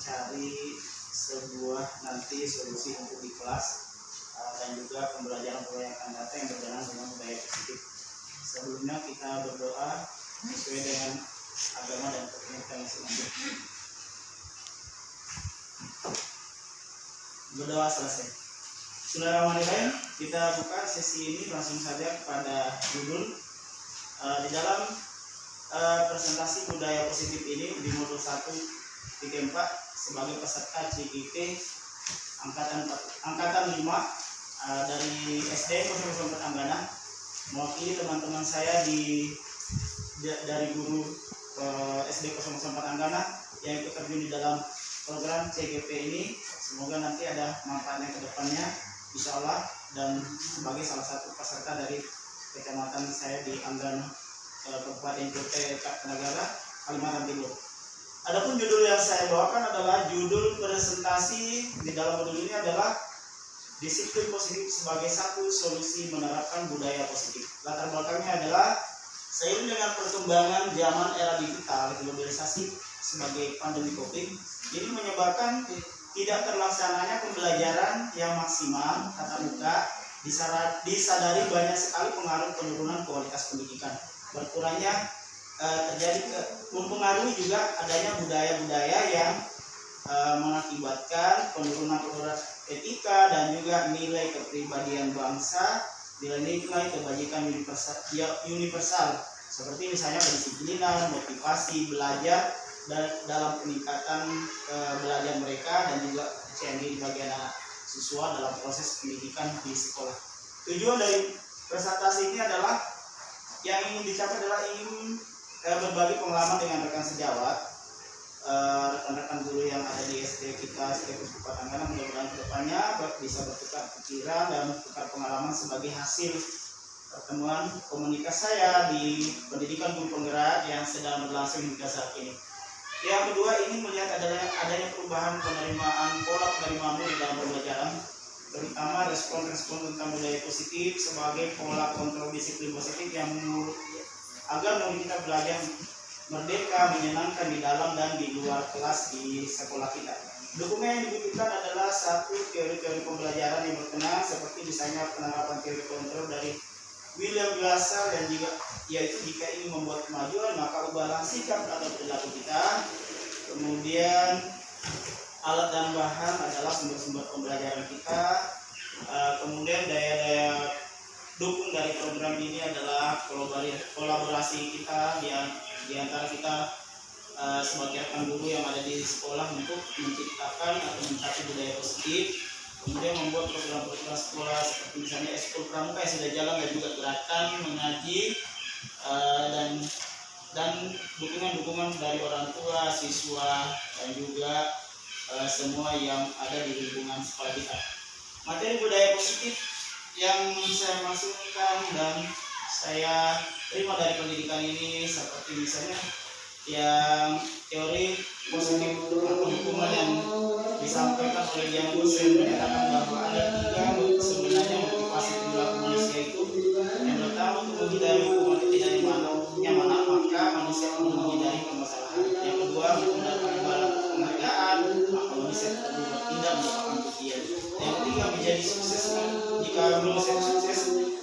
mencari sebuah nanti solusi untuk di kelas dan juga pembelajaran yang akan datang yang berjalan dengan budaya positif. Sebelumnya kita berdoa sesuai dengan agama dan kepercayaan masing-masing. Berdoa selesai. Bismillahirrahmanirrahim. Kita buka sesi ini langsung saja kepada judul di dalam presentasi budaya positif ini di modul 1.4 sebagai peserta CGP angkatan 5 dari SD 04 Anggana, mewakili teman-teman saya dari guru SD 04 Anggana yang ikut terjun di dalam program CGP ini. Semoga nanti ada manfaatnya ke depannya insya Allah, dan sebagai salah satu peserta dari kecamatan saya di Anggana, Kabupaten Kutai Kartanegara, Kalimantan Timur. Adapun judul yang saya bawakan adalah judul presentasi di dalam modul ini adalah disiplin positif sebagai satu solusi menerapkan budaya positif. Latar belakangnya adalah seiring dengan perkembangan zaman era digital, globalisasi sebagai pandemi COVID, ini menyebabkan tidak terlaksananya pembelajaran yang maksimal tatap muka. Disadari banyak sekali pengaruh penurunan kualitas pendidikan. Berkurangnya terjadi mempengaruhi juga adanya budaya-budaya yang mengakibatkan penurunan etika dan juga nilai kepribadian bangsa, nilai-nilai kebajikan universal seperti misalnya kedisiplinan, motivasi belajar dan dalam peningkatan belajar mereka dan juga kepercayaan diri bagi anak siswa dalam proses pendidikan di sekolah. Tujuan dari presentasi ini adalah yang ingin dicapai adalah ingin berbagi pengalaman dengan rekan sejawat, rekan-rekan guru yang ada di SD kita, SD Kabupaten Anggana. Mudah-mudahan kedepannya bisa bertukar pikiran dan bertukar pengalaman sebagai hasil pertemuan komunitas saya di pendidikan guru penggerak yang sedang berlangsung hingga saat ini. Yang kedua, ini melihat adanya perubahan penerimaan pola penerimaan di dalam pembelajaran, terutama respon-respon tentang budaya positif sebagai pola kontrol disiplin positif yang agar kita belajar merdeka, menyenangkan di dalam dan di luar kelas di sekolah kita. Dokumen yang dibutuhkan adalah satu teori-teori pembelajaran yang berkenaan seperti misalnya penerapan teori kontrol dari William Glasser dan juga yaitu jika ingin membuat kemajuan maka ubahlah sikap atau perilaku kita. Kemudian alat dan bahan adalah sumber-sumber pembelajaran kita. Kemudian daya-daya dukung dari program ini adalah kolaborasi kita di antara kita sebagai rekan guru yang ada di sekolah untuk menciptakan atau mencapai budaya positif. Kemudian membuat program-program sekolah seperti misalnya ekskul pramuka yang sudah jalan dan juga gerakan mengaji dan dukungan-dukungan dari orang tua, siswa dan juga semua yang ada di lingkungan sekolah kita. Materi budaya positif yang saya masukkan dan saya terima dari pendidikan ini seperti misalnya yang teori positif atau hukuman yang disampaikan oleh Dian Hussein menyatakan bahwa ada 3 sebenarnya motivasi perilaku manusia itu. Yang pertama, untuk menghindari hukuman tidak nyaman maka manusia akan menghindari permasalahan. Yang kedua, untuk mendapatkan penghargaan maka manusia akan bertindak melakukan kegiatan. Yang ketiga, menjadi sukses. Jika belum sukses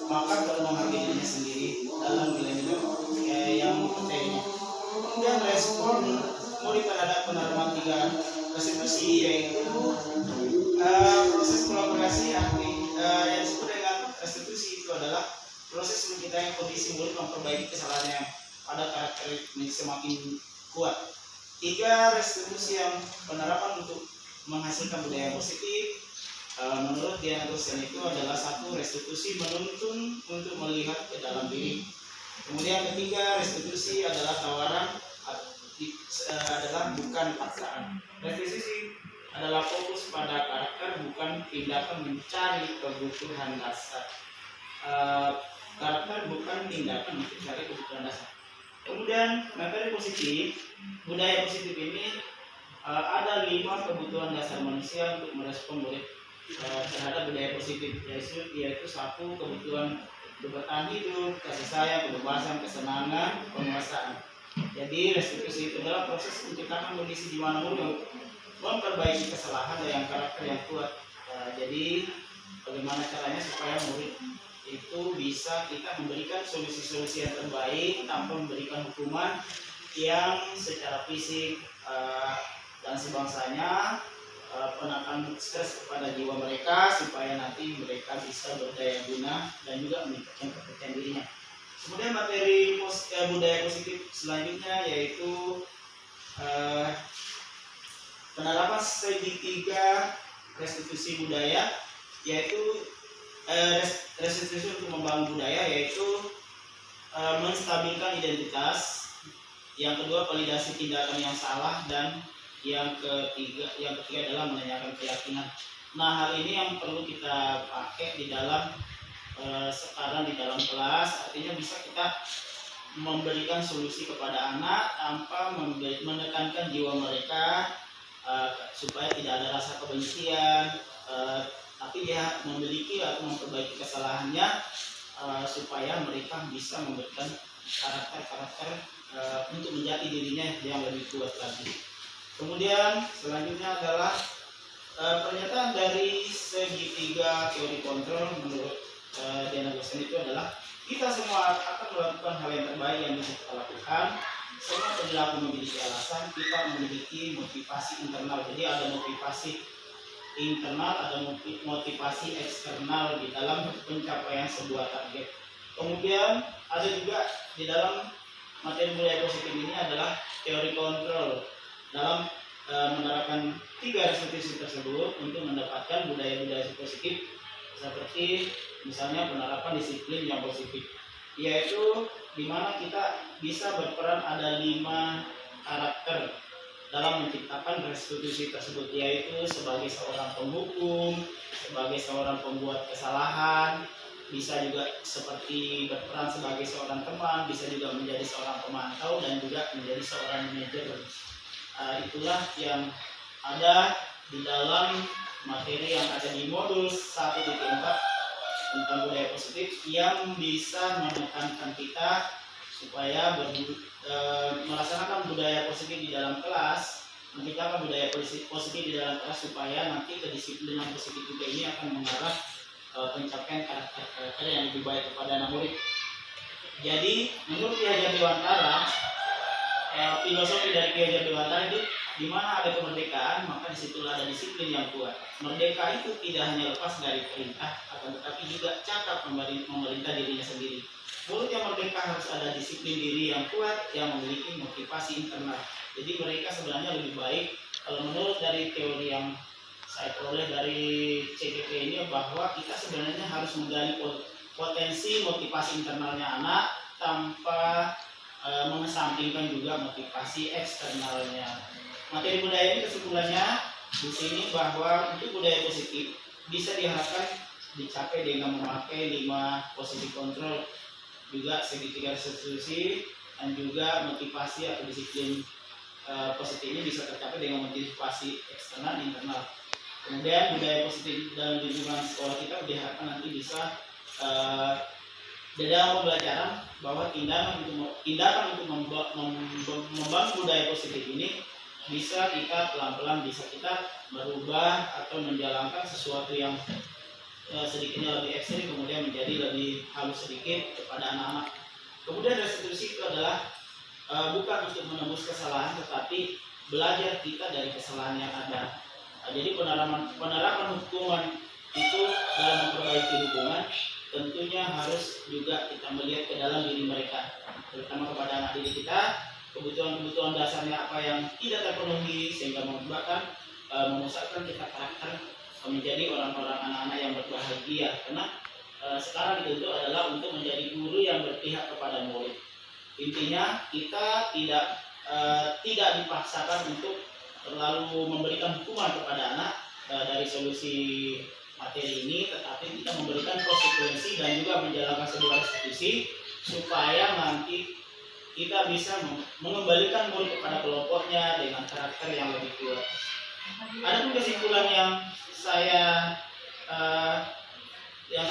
maka perlu menghargai dirinya sendiri dalam nilai-nilai yang dipercayainya. Kemudian respon murid terhadap penerimaan 3 restitusi yaitu proses kolaborasi yang disebut dengan restitusi itu adalah proses menciptakan kondisi murid memperbaiki kesalahannya pada karakter semakin kuat. 3 restitusi yang penerapan untuk menghasilkan budaya positif menurut Dian Hussein itu adalah 1. Restitusi menuntun untuk melihat ke dalam diri. Kemudian ketiga, restitusi adalah tawaran adalah bukan paksaan. Restitusi adalah fokus pada karakter bukan tindakan mencari kebutuhan dasar. Karakter bukan tindakan mencari kebutuhan dasar. Kemudian materi positif, budaya positif ini ada 5 kebutuhan dasar manusia untuk merespon terhadap budaya positif, yaitu 1. Kebutuhan bertahan hidup, kasih sayang, kebebasan, kesenangan, penguasaan. Jadi restitusi itu adalah proses menciptakan kondisi di mana murid memperbaiki kesalahan dan yang karakter yang kuat. Jadi bagaimana caranya supaya murid itu bisa kita memberikan solusi-solusi yang terbaik tanpa memberikan hukuman yang secara fisik dan sebangsanya penekanan stres kepada jiwa mereka supaya nanti mereka bisa berdaya guna dan juga meningkatkan kepercayaan dirinya. Kemudian materi budaya positif selanjutnya yaitu penerapan segitiga restitusi budaya, yaitu restitusi untuk membangun budaya, yaitu menstabilkan identitas, yang kedua validasi tindakan yang salah, dan yang ketiga adalah menanyakan keyakinan. Nah, hal ini yang perlu kita pakai di dalam sekarang di dalam kelas, artinya bisa kita memberikan solusi kepada anak tanpa menekankan jiwa mereka supaya tidak ada rasa kebencian, tapi dia memiliki atau memperbaiki kesalahannya supaya mereka bisa memberikan karakter untuk menjadi dirinya yang lebih kuat lagi. Kemudian selanjutnya adalah pernyataan dari segitiga teori kontrol menurut Diana Goshen itu adalah kita semua akan melakukan hal yang terbaik yang bisa kita lakukan. Semua perilaku memiliki alasan, kita memiliki motivasi internal. Jadi ada motivasi internal, ada motivasi eksternal di dalam pencapaian sebuah target. Kemudian ada juga di dalam materi budaya positif ini adalah teori kontrol dalam menerapkan 3 restitusi tersebut untuk mendapatkan budaya-budaya positif, seperti misalnya penerapan disiplin yang positif, yaitu di mana kita bisa berperan ada 5 karakter dalam menciptakan restitusi tersebut, yaitu sebagai seorang penghukum, sebagai seorang pembuat kesalahan, bisa juga seperti berperan sebagai seorang teman, bisa juga menjadi seorang pemantau, dan juga menjadi seorang manajer. Itulah yang ada di dalam materi yang ada di modul 1.4 tentang budaya positif, yang bisa menekankan kita supaya melaksanakan budaya positif di dalam kelas, menciptakan budaya positif di dalam kelas, supaya nanti kedisiplinan positif juga ini akan mengarah pencapaian karakter yang lebih baik kepada anak murid. Jadi menurut Ki Hajar Dewantara, filosofi dari Ki Hajar Dewantara itu, di mana ada kemerdekaan maka disitulah ada disiplin yang kuat. Merdeka itu tidak hanya lepas dari perintah, akan tetapi juga cakap memerintah dirinya sendiri. Murid yang merdeka harus ada disiplin diri yang kuat, yang memiliki motivasi internal. Jadi mereka sebenarnya lebih baik, kalau menurut dari teori yang saya peroleh dari CGP ini, bahwa kita sebenarnya harus menggali potensi motivasi internalnya anak tanpa mengesampingkan juga motivasi eksternalnya. Materi budaya ini kesimpulannya di sini bahwa untuk budaya positif bisa diharapkan dicapai dengan memakai 5 positif kontrol, juga segitiga restitusi, dan juga motivasi atau disiplin positif ini bisa tercapai dengan motivasi eksternal dan internal. Kemudian budaya positif dalam lingkungan sekolah kita diharapkan nanti bisa di dalam pembelajaran bahwa tindakan untuk membangun budaya positif ini bisa kita pelan-pelan bisa kita merubah atau menjalankan sesuatu yang sedikitnya lebih ekstrim kemudian menjadi lebih halus sedikit kepada anak-anak. Kemudian restitusi itu adalah bukan untuk menembus kesalahan, tetapi belajar kita dari kesalahan yang ada. Jadi penerapan hukuman itu dalam memperbaiki hubungan tentunya harus juga kita melihat ke dalam diri mereka, terutama kepada anak didik kita, kebutuhan dasarnya apa yang tidak terpenuhi sehingga menyebabkan memusatkan kita karakter menjadi orang-orang anak-anak yang berbahagia. Karena sekarang itu adalah untuk menjadi guru yang berpihak kepada murid. Intinya kita tidak dipaksakan untuk terlalu memberikan hukuman kepada anak dari solusi materi ini, tetapi kita memberikan konsekuensi dan juga menjalankan sebuah restitusi supaya nanti kita bisa mengembalikan murid kepada kelompoknya dengan karakter yang lebih kuat. Adapun kesimpulan yang saya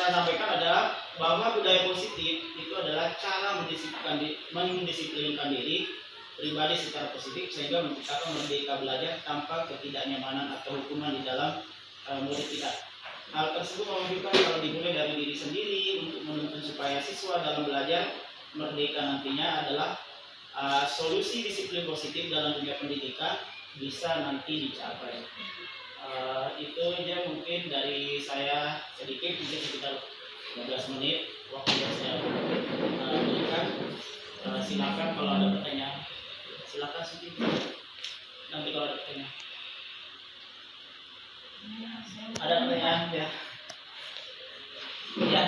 sampaikan adalah bahwa budaya positif itu adalah cara mendisiplinkan diri pribadi secara positif sehingga menciptakan merdeka belajar tanpa ketidaknyamanan atau hukuman di dalam murid kita. Hal tersebut menunjukkan kalau dimulai dari diri sendiri untuk menuntun supaya siswa dalam belajar merdeka nantinya adalah solusi disiplin positif dalam dunia pendidikan bisa nanti dicapai. Itu aja mungkin dari saya sedikit, mungkin sekitar 15 menit waktu yang saya berikan. Silakan kalau ada pertanyaan, silakan sedikit. Nanti kalau ada pertanyaan. Ada pertanyaan ya? Ya.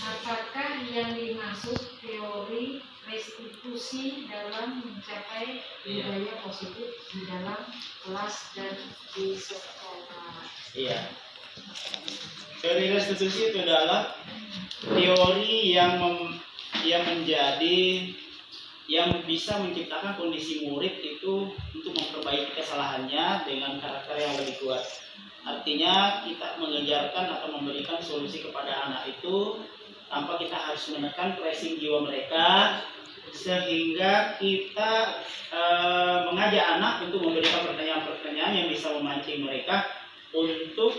Apakah yang dimaksud teori restitusi dalam mencapai budaya positif di dalam kelas dan di sekolah? Iya. Teori restitusi itu adalah teori yang bisa menciptakan kondisi murid itu untuk memperbaiki kesalahannya dengan karakter yang lebih kuat. Artinya kita mengejarkan atau memberikan solusi kepada anak itu tanpa kita harus menekan pressing jiwa mereka, sehingga kita mengajak anak untuk memberikan pertanyaan-pertanyaan yang bisa memancing mereka untuk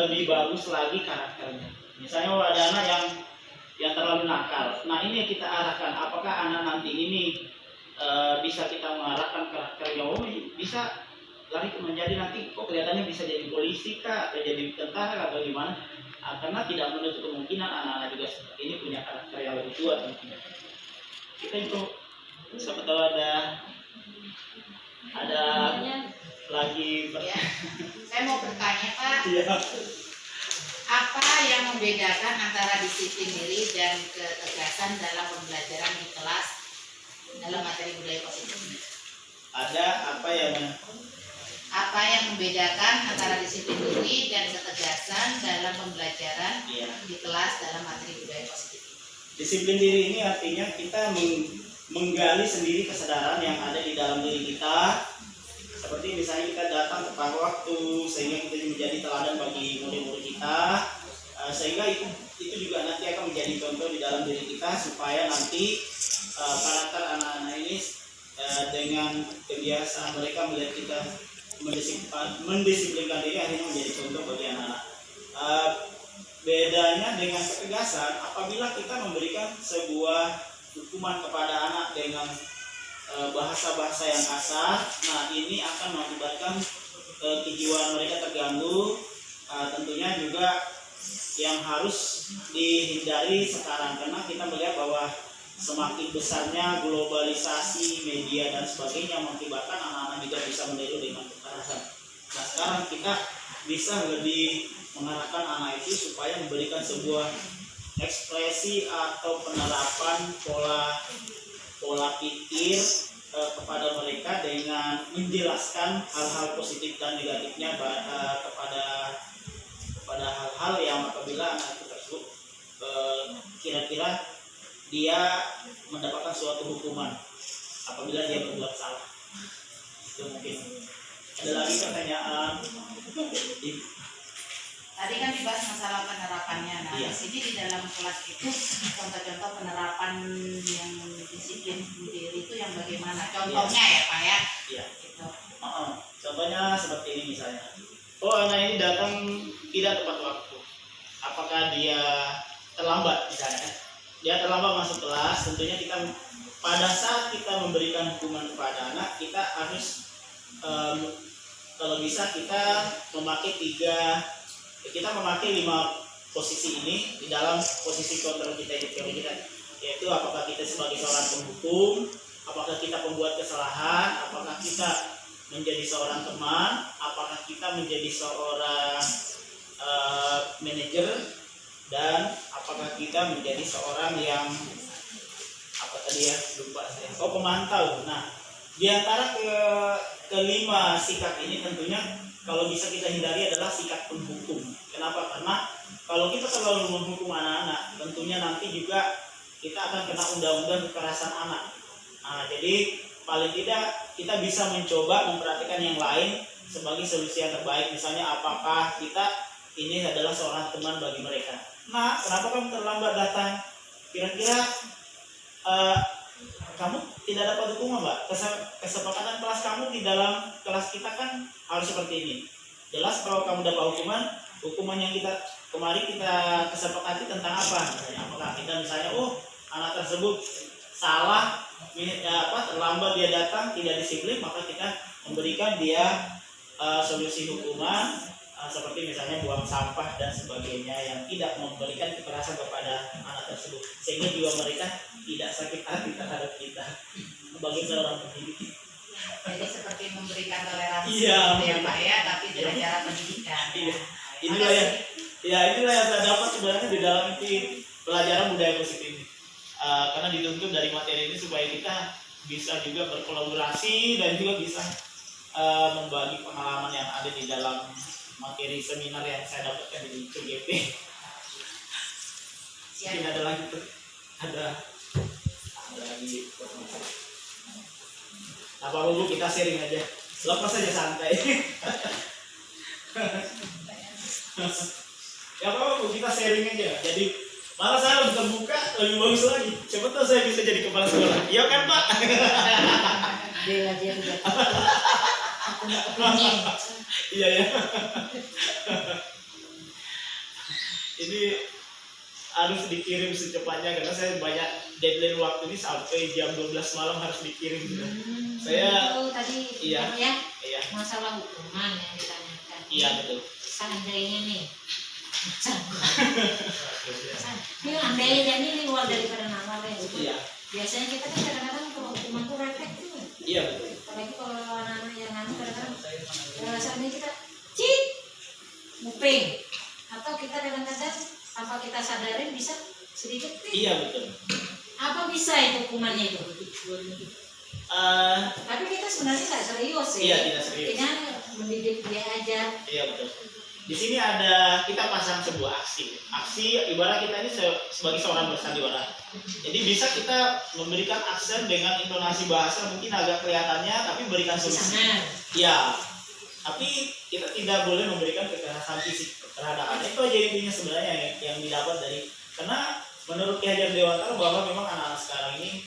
lebih bagus lagi karakternya. Misalnya kalau ada anak yang terlalu nakal, nah ini yang kita arahkan. Apakah anak nanti ini bisa kita mengarahkan karakternya? Oh, bisa lari menjadi nanti kok kelihatannya bisa jadi polisi kah, atau jadi tentara atau gimana? Karena tidak menutup kemungkinan anak-anak juga seperti ini punya karakter yang lebih kuat. Kita itu siapa tahu ada lagi. Ya. Saya mau bertanya Pak, Iya. apa yang membedakan antara disiplin diri dan ketegasan dalam pembelajaran di kelas dalam materi budaya positif? Ada apa yang Apa yang membedakan antara disiplin diri dan ketegasan dalam pembelajaran di kelas dalam materi budaya positif? Disiplin diri ini artinya kita menggali sendiri kesadaran yang ada di dalam diri kita. Seperti misalnya kita datang tepat waktu sehingga kita menjadi teladan bagi murid-murid kita, sehingga itu juga nanti akan menjadi contoh di dalam diri kita supaya nanti karakter anak-anak ini dengan kebiasaan mereka melihat kita mendisiplinkan diri akhirnya menjadi contoh bagi anak-anak. Bedanya dengan ketegasan, apabila kita memberikan sebuah hukuman kepada anak dengan bahasa-bahasa yang kasar, nah ini akan mengakibatkan kejiwaan mereka terganggu. Tentunya juga yang harus dihindari sekarang, karena kita melihat bahwa semakin besarnya globalisasi media dan sebagainya mengakibatkan anak-anak juga bisa meniru dengan kekerasan. Nah sekarang kita bisa lebih mengarahkan anak itu supaya memberikan sebuah ekspresi atau penerapan pola pikir kepada mereka dengan menjelaskan hal-hal positif dan negatifnya kepada hal-hal yang apabila anak itu tersebut kira-kira dia mendapatkan suatu hukuman apabila dia berbuat salah. Itu mungkin. Ada lagi pertanyaan? Tadi kan dibahas masalah penerapannya. Nah, Iya. di sini di dalam kelas itu contoh-contoh penerapan yang disiplin diri itu yang bagaimana? Contohnya ya Pak ya. Iya. Gitu. Contohnya seperti ini misalnya. Oh, anak ini datang tidak tepat waktu. Apakah dia terlambat misalnya? Dia terlambat masuk kelas. Tentunya kita pada saat kita memberikan hukuman kepada anak, kita harus kalau bisa kita memakai 5 posisi ini di dalam posisi kontrol kita di teori kita, yaitu apakah kita sebagai seorang penghukum, apakah kita pembuat kesalahan, apakah kita menjadi seorang teman, apakah kita menjadi seorang manajer, dan apakah kita menjadi seorang yang pemantau. Nah, di antara kelima sikap ini tentunya kalau bisa kita hindari adalah sikap penghukum. Kenapa? Karena kalau kita terlalu menghukum anak-anak, tentunya nanti juga kita akan kena undang-undang kekerasan anak. Nah, jadi paling tidak kita bisa mencoba memperhatikan yang lain sebagai solusi yang terbaik. Misalnya apakah kita ini adalah seorang teman bagi mereka. Nah, kenapa kamu terlambat datang? Kira-kira kamu tidak dapat hukuman, Mbak. Kesepakatan kelas kamu di dalam kelas kita kan harus seperti ini. Jelas kalau kamu dapat hukuman yang kita kemarin kita kesepakati tentang apa? Apakah kita misalnya, anak tersebut salah, terlambat dia datang, tidak disiplin, maka kita memberikan dia solusi hukuman seperti misalnya buang sampah dan sebagainya yang tidak memberikan kekerasan kepada anak tersebut, sehingga jiwa mereka tidak sakit hati terhadap kita sebagai seorang pendidik. Jadi seperti memberikan toleransi, Iya, gitu ya Pak ya, tapi dengan cara pendidikan. Iya. Inilah yang saya dapat sebenarnya di dalam pelajaran budaya positif ini. Karena dituntut dari materi ini supaya kita bisa juga berkolaborasi dan juga bisa membagi pengalaman yang ada di dalam materi seminar yang saya dapatkan di CGP. Mungkin ada lagi tuh, ada lagi. Apa Bu, kita sharing aja, lepas aja santai. Ya apa Bu, kita sharing aja. Jadi malah saya lebih terbuka, lebih bagus lagi. Siapa tahu saya bisa jadi kepala sekolah. Iya kan Pak? Bela dia juga. Iya ya. Ini harus dikirim secepatnya karena saya banyak deadline waktu ini sampai jam 12 malam harus dikirim. Saya tadi iya. Ya, masalah hukuman yang ditanyakan. Iya betul. Seandainya nih. Ini andainya ini luar daripada nama ya. Iya. Biasanya kita kan kadang-kadang kalau hukuman tuh refleks tuh. Iya betul. Apalagi kalau anak-anak yang kadang-kadang seandainya kita cit nguping atau kita kadang-kadang tanpa kita sadarin bisa sedikit Iya betul. apa bisa itu hukumannya itu? Tapi kita sebenarnya nggak serius ya. Iya tidak serius. Artinya mendidik dia aja. Iya betul. Di sini ada kita pasang sebuah aksi ibarat kita ini sebagai seorang bersandiwara. Jadi bisa kita memberikan aksen dengan intonasi bahasa mungkin agak kelihatannya, tapi berikan solusi. Ya, tapi kita tidak boleh memberikan kekerasan fisik terhadap anak. Itu aja intinya sebenarnya yang didapat dari, karena menurut Ki Hajar Dewantara bahwa memang anak-anak sekarang ini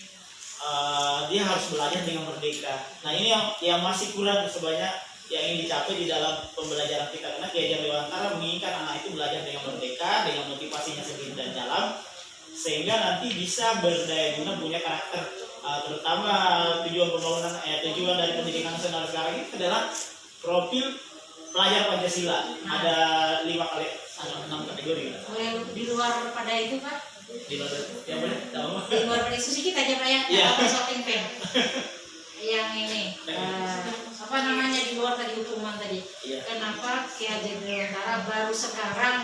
dia harus belajar dengan merdeka. Nah ini yang masih kurang sebanyak yang ingin dicapai di dalam pembelajaran kita, karena Ki Hajar Dewantara menginginkan anak itu belajar dengan merdeka, dengan motivasinya sendiri dan dalam, sehingga nanti bisa berdaya guna, punya karakter. Terutama tujuan pembangunan tujuan dari pendidikan nasional sekarang ini adalah profil pelajar Pancasila. Ada 6 kategori. Boleh di luar pada itu Pak? Di luar yang boleh tahu? Di luar pada itu sedikit aja Pak ya. Iya. Shopping pen. Yang ini apa namanya di luar tadi hukuman tadi. Iya. Kenapa Ki Hajar Dewantara baru sekarang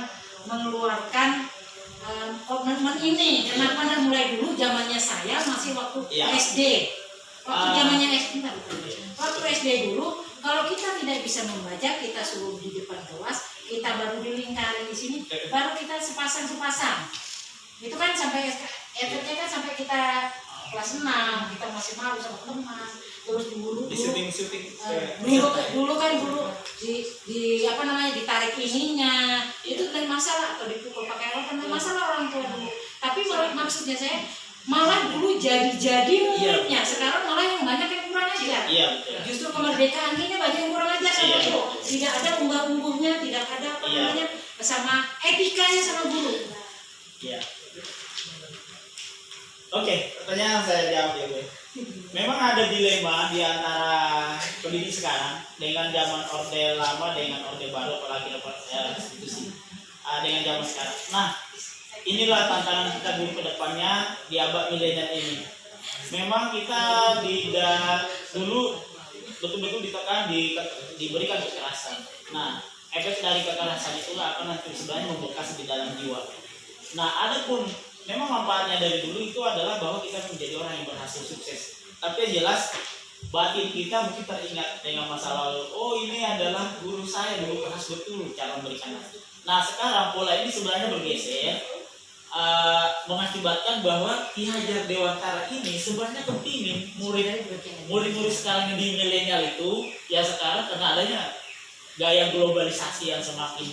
mengeluarkan komitmen ini? Kenapa dan mulai dulu zamannya saya masih waktu Iya. SD. Waktu zamannya SD waktu SD dulu, kalau kita tidak bisa membaca, kita suruh di depan kelas, kita baru dilingkari di sini, baru kita sepasang. Itu kan sampai efeknya kan sampai kita kelas 6, kita masih malu sama teman, terus dulu Di syuting dulu di apa namanya ditarik ininya, itu kan masalah, atau dipukul pakai apa kan masalah orang tua dulu. Tapi maksudnya saya malah dulu jadi muridnya, sekarang malah yang banyak yang kurang ajar. Iya betul. Justru kemerdekaan ini banyak yang kurang ajar sama guru. Tidak ada unggah-ungguhnya, tidak ada apa namanya sama etikanya sama guru. Iya. Oke, pertanyaan saya jawab ya Bu. Memang ada dilema di antara pendidik sekarang dengan zaman orde lama dengan orde baru, apalagi institusi dengan zaman sekarang. Nah, inilah tantangan kita guru ke depannya di abad milenial ini. Memang kita tidak dulu betul-betul ditekan, diberikan kekerasan. Nah, efek dari kekerasan itulah akan nanti sebenarnya membekas di dalam jiwa. Nah, adapun memang manfaatnya dari dulu itu adalah bahwa kita menjadi orang yang berhasil sukses. Tapi yang jelas batin kita mungkin teringat dengan masa lalu. Oh, ini adalah guru saya dulu keras betul cara memberikan. Nah, sekarang pola ini sebenarnya bergeser, mengakibatkan bahwa Ki Hajar Dewantara ini sebenarnya kepingin murid-murid sekarang yang di milenial itu ya sekarang karena adanya gaya globalisasi yang semakin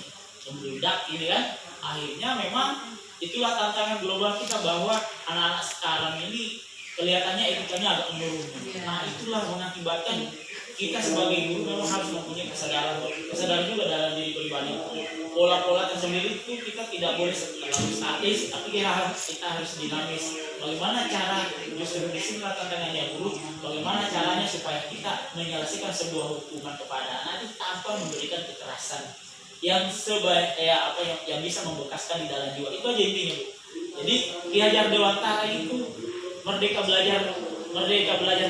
membludak ini kan, akhirnya memang itulah tantangan global kita bahwa anak-anak sekarang ini kelihatannya etikanya agak menurun. Nah itulah mengakibatkan kita sebagai guru memang harus mempunyai kesadaran juga dalam diri pribadi. Pola-pola tersendiri itu kita tidak boleh terlalu statis, tapi kita harus dinamis. Bagaimana cara, justru disinilah tantangannya guru, bagaimana caranya supaya kita menyelesaikan sebuah hukuman kepada anak itu tanpa memberikan kekerasan yang yang bisa membekaskan di dalam jiwa. Itu aja intinya, Bu. Jadi Ki Hajar Dewantara itu merdeka belajar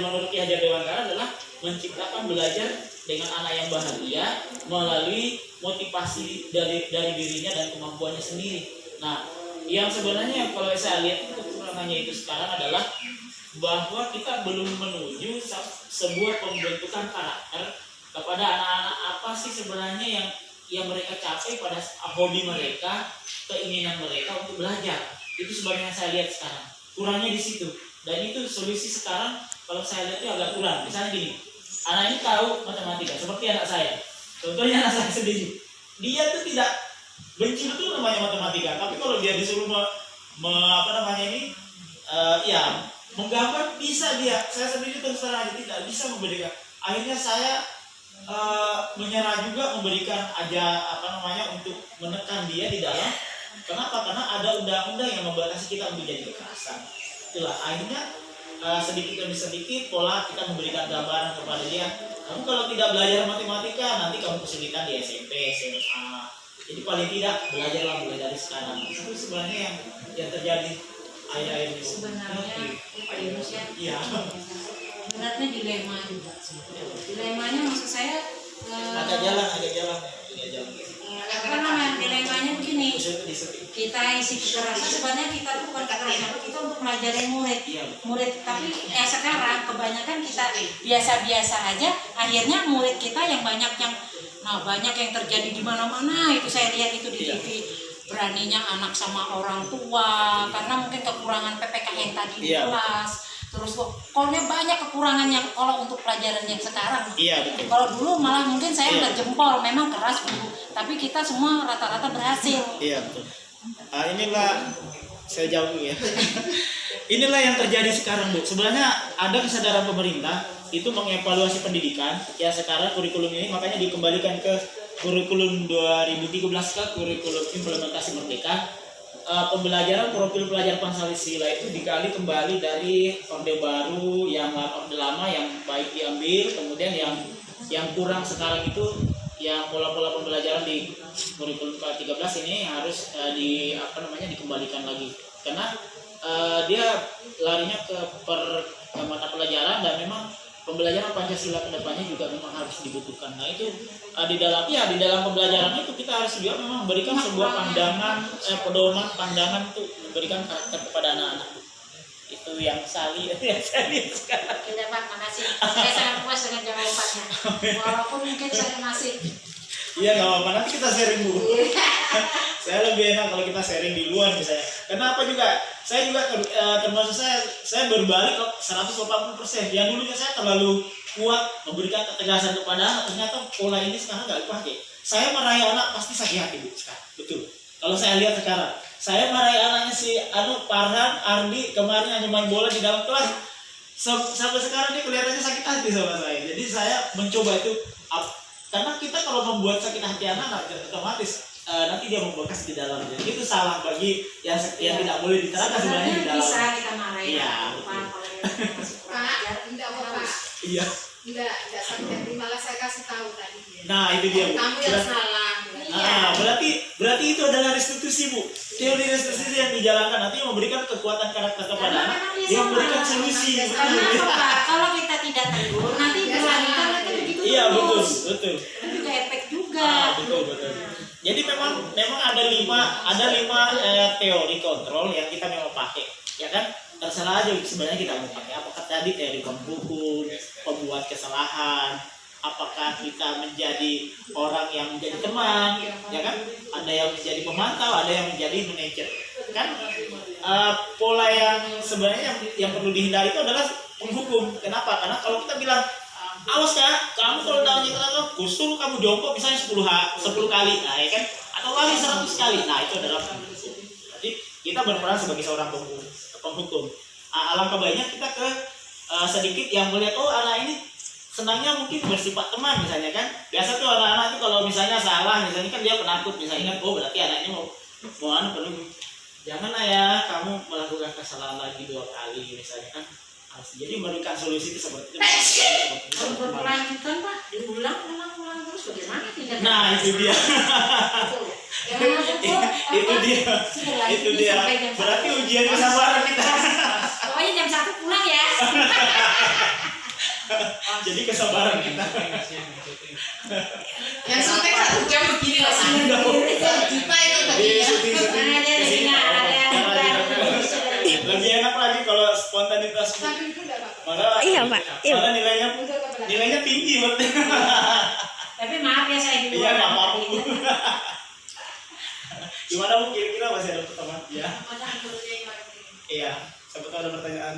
menurut Ki Hajar Dewantara adalah menciptakan belajar dengan anak yang bahagia melalui motivasi dari dirinya dan kemampuannya sendiri. Nah, yang sebenarnya kalau saya lihat itu kekurangannya itu sekarang adalah bahwa kita belum menuju sebuah pembentukan karakter kepada anak-anak apa sih sebenarnya yang mereka capai pada hobi mereka, keinginan mereka untuk belajar. Itu sebenarnya saya lihat sekarang kurangnya di situ. Dan itu solusi sekarang kalau saya lihat itu agak kurang. Misalnya gini, anak ini tahu matematika seperti anak saya. Contohnya anak saya sendiri, dia tuh tidak benci betul namanya matematika. Tapi kalau dia disuruh menggambar bisa dia. Saya sendiri terus terang aja tidak bisa membedakan. Akhirnya saya menyerah juga memberikan untuk menekan dia di dalam. Kenapa? Karena ada undang-undang yang membatasi kita untuk jadi kekerasan. Itulah akhirnya sedikit demi sedikit pola kita memberikan gambaran kepada dia. Kamu kalau tidak belajar matematika nanti kamu kesulitan di SMP, SMA. Jadi paling tidak belajarlah mulai dari sekarang. Itu sebenarnya yang terjadi akhir-akhir ini. Sebenarnya Pak Yunus ya. Iya. Sebenarnya dilema juga. Dilemanya maksud saya agak jalan. apa namanya dilemanya begini, kita isi kekerasan sebenarnya kita tuh bukan kekerasan, kita untuk melajarin murid tapi sekarang kebanyakan kita biasa-biasa aja, akhirnya murid kita yang banyak yang terjadi di mana-mana. Itu saya lihat itu di TV, beraninya anak sama orang tua karena mungkin kekurangan PPKN tadi di kelas. Terus pokoknya banyak kekurangan yang kalau untuk pelajaran yang sekarang. Iya, betul. Kalau dulu malah mungkin saya udah jempol, memang keras dulu, tapi kita semua rata-rata berhasil. Iya, betul. Inilah saya jauh dulu ya. Inilah yang terjadi sekarang, Bu. Sebenarnya ada kesadaran pemerintah itu mengevaluasi pendidikan. Ya sekarang kurikulum ini makanya dikembalikan ke kurikulum 2013 ke kurikulum implementasi merdeka. Pembelajaran profil pelajar Pancasila itu digali kembali dari orde baru, yang orde lama yang baik diambil, kemudian yang kurang sekarang itu yang pola-pola pembelajaran di kurikulum 13 ini harus dikembalikan lagi karena dia larinya ke mata pelajaran dan memang pembelajaran Pancasila ke depannya juga memang harus dibutuhkan. Nah itu di dalam pembelajaran itu kita harus juga memang memberikan sebuah pedoman pandangan untuk memberikan karakter kepada anak-anak. Itu yang saya lihat sekarang. Tidak Pak, makasih. Saya sangat puas dengan jawabannya. Walaupun mungkin saya masih. Iya nggak apa-apa, nanti kita sharing Bu. Saya lebih enak kalau kita sharing di luar misalnya. Kenapa juga? Saya juga termasuk saya berbalik 180%. Yang dulunya saya terlalu kuat memberikan ketegasan kepada anak, ternyata pola ini sekarang nggak dipakai. Saya marahi anak pasti sakit hati Bu sekarang. Betul. Kalau saya lihat sekarang, saya marahi anaknya si Farhan, Ardi kemarin hanya main bola di dalam kelas. Sampai sekarang dia kelihatannya sakit hati sama saya. Jadi saya mencoba itu karena kita kalau membuat sakit hati anak otomatis nanti dia membekas di dalam. Jadi itu salah bagi yang tidak boleh diterapkan sebenarnya di dalam. Bisa kita marahin. Iya. Pak, tidak apa-apa. Iya. Tidak sakit hati, malah saya kasih tahu tadi. Nah itu dia Bu. Kamu yang salah. Berarti itu adalah restitusi Bu. Teori restitusi yang dijalankan nanti memberikan kekuatan karakter kepada anak, dia memberikan solusi. Karena Pak, kalau kita tidak tegur nanti berlanjut lagi begitu. Iya betul. Itu juga efek juga. Betul. Jadi memang ada lima teori kontrol yang kita memang pakai, ya kan? Terserah aja sebenarnya kita mau pakai apakah tadi teori pembuku, pembuat kesalahan, apakah kita menjadi orang yang menjadi teman, ya kan? Ada yang menjadi pemantau, ada yang menjadi manajer. Kan pola yang sebenarnya yang perlu dihindari itu adalah penghukum. Kenapa? Karena kalau kita bilang awas Kak, kamu kalau dalam jalan kusur kamu jongkok misalnya 10 kali, nah ya kan? Atau lari 100 kali. Nah, itu adalah penghukum. Jadi kita berperan sebagai seorang penghukum. alangkah baiknya kita ke sedikit yang melihat, oh anak ini senangnya mungkin bersifat teman misalnya kan. Biasa tuh anak-anak tuh kalau misalnya salah misalnya kan dia penakut misalnya kan, oh berarti anak ini mau penuh. Janganlah ya kamu melakukan kesalahan lagi 2 kali misalnya kan. Jadi memberikan solusi itu seperti itu. Kalau berkelanjutan Pak, diulang terus bagaimana tidak? Nah itu dia. Itu dia. Berarti ujian kesabaran kita. Pokoknya jam 1 pulang ya. Jadi kesabaran kita. Yang syuting 1 jam begini loh. Kita itu tadi ya. Lebih enak lagi kalau spontanitas. Maka Iya, Pak. Iya. Malah nilainya tinggi berarti. Tapi maaf ya saya di Iya, luar. nggak apa-apa Bu. Gimana Bu, kira-kira masih ada pertanyaan? Ya. Iya, siapa tahu ada pertanyaan.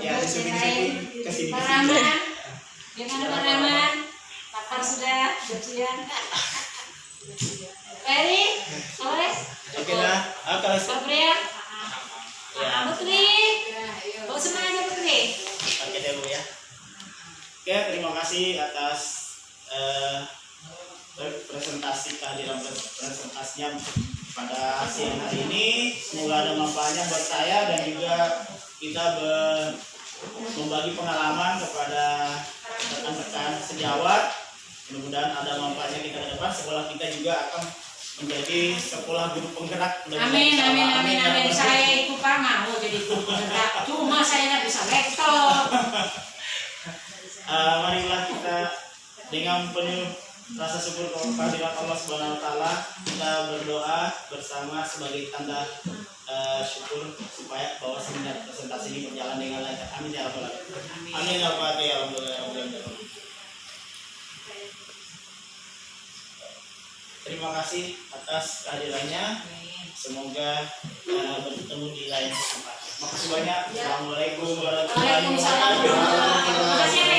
Ya, di kesini. Pak Rahman, gimana Pak Rahman? Lapar sudah, siang. Ferry, sore. Oke dah. Kalau Pak Pria, Putri, bawa semua aja Putri. Oke deh Bu ya. Oke, terima kasih atas presentasi kehadiran presentasinya pada siang hari ini. Semoga ada manfaatnya buat saya dan juga kita membagi pengalaman kepada rekan-rekan sejawat. Mudah-mudahan ada manfaatnya kita ke depan. Sekolah kita juga akan menjadi sekolah guru penggerak. Amin. Saya itu Pak mau jadi guru penggerak. Cuma saya nggak bisa lektor. Marilah kita dengan penuh rasa syukur kehadirat Allah Subhanahu wa taala kita berdoa bersama sebagai tanda syukur supaya bahwa seminar presentasi ini berjalan dengan lancar. Amin ya rabbal alamin. Amin ya rabbal alamin. Terima kasih atas kehadirannya. Semoga bertemu di lain kesempatan. Makasih banyak. Assalamualaikum warahmatullahi wabarakatuh.